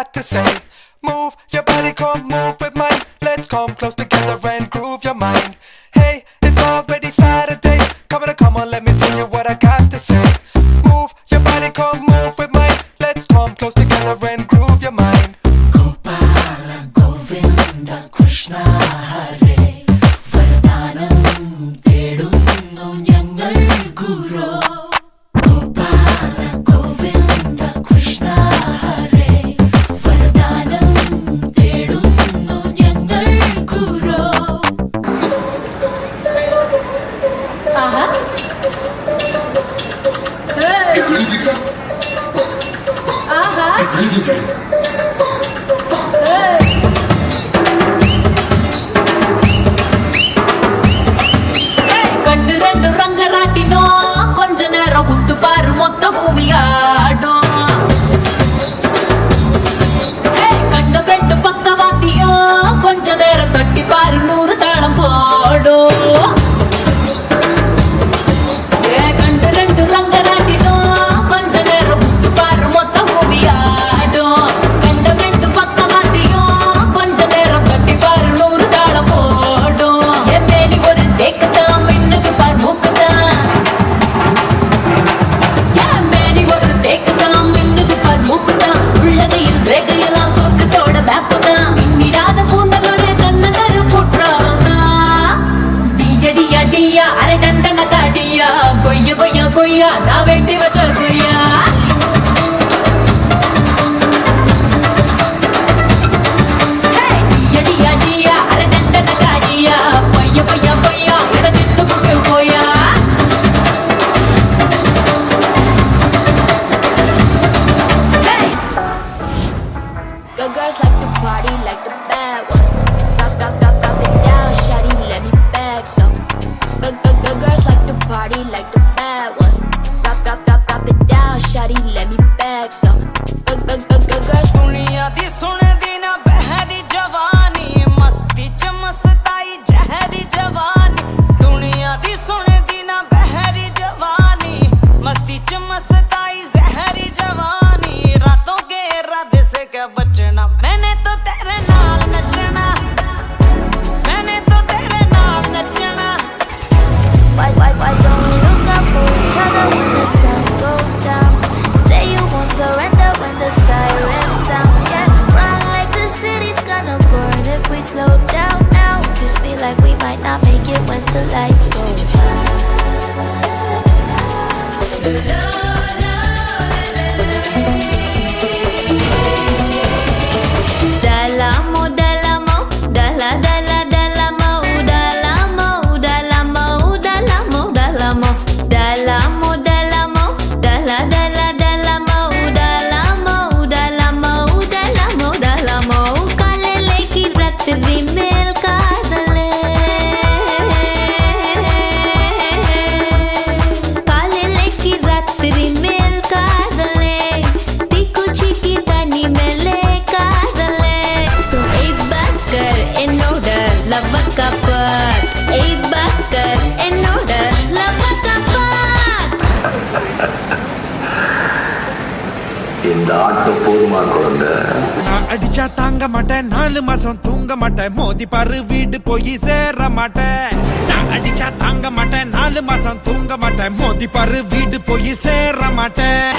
got to say. Move your body, come move with mine. Let's come close together and groove your mind. Hey, it's already Saturday. Come on, let me tell you what I got to say. Move your body, come move with mine. Let's come close together and groove your mind. Gopala Govinda Krishna Hare Varadanam Tedunnu Njangal Guru. Gopala Govinda Krishna Hare Varadanam Tedunnu Njangal Guru. Aha. Hey. Aha. கண்ணு ரெண்டு ரங்கராட்டினோ கொஞ்ச நேரம் உத்து பாரு மொத்த பூமியாடும். கண்ணு ரெண்டு பக்கவாத்தியும் கொஞ்ச நேரம் தட்டி பாரு 100 தாளம் போடும். கண்ணு ரெண்டு ரங்கராட்டினோ கொஞ்ச நேரம் உத்து பாரு மொத்த பூமியாடும். கண்ணு ரெண்டு பக்கவாத்தியும் கொஞ்ச நேரம் தட்டி பாரு 100 தாளம் போடும். என் மேனி ஒரு தேக்கத்தான் மின்னுக்கு பார் மூக்குத்தான். என் மேனி ஒரு தேக்கத்தான் மின்னுக்கு பார் மூக்குத்தான். உள்ளதையில் ரேகையெல்லாம் சொர்க்கத்தோட மேப்புதான். மின்னிடாத பூந்தல் ஒரு கண்ணகரு புற்றாதான். டியா டியா அரை டண்டன காடியா கொய்ய கொய்யா கொய்யா நான் வெட்டி வச்ச கொய்யா. டியா டியா அரை டண்டன காடியா பைய பையா பையா என தின்னு புட்டு போயா. Good girls like to party like the bad ones. Drop it down, shawty, let me bag some. Good girls like to party like the bad ones. Drop it down, shawty, let me bag some. Good girls. दुनिया दी सुनदी ना बहरी जवानी मस्ती च मस्ताई जहरी जवानी. दुनिया दी सुनदी ना बहरी जवानी मस्ती च मस्ताई जहरी जवानी. रातों के इरादे से क्या बचना मैंने तो तेरे नाल नचना. मैंने तो तेरे नाल नचना. Why don't we look out for each other when the sun goes down? Say you won't surrender when the sirens sound. Yeah, run like the city's gonna burn if we slow down now. Kiss me like we might not make it when the lights go out. Dalamo, dalamo, dala, dala, dalamo, dalamo, dalamo, dalamo, dalamo, dalamo, dalamo, dala, dala, dalamo, dalamo, dalamo, dalamo, dalamo. Kalele ki ratri mel kaadale. Kalele ki ratri mel kaadale. Tiku chiki tani mele kaadale. So एक बास्कर in order love kapat. एक बास्कर in order love kapat. இந்த ஆட்டம் போதுமா குழந்தை? நான் அடிச்சா தாங்க மாட்டேன், 4 மாசம் தூங்க மாட்டேன், மோதி பாரு வீடு போய் சேர மாட்டேன். நான் அடிச்சா தாங்க மாட்டேன், 4 மாசம் தூங்க மாட்டேன், மோதி பாரு வீடு போய் சேர மாட்டேன்.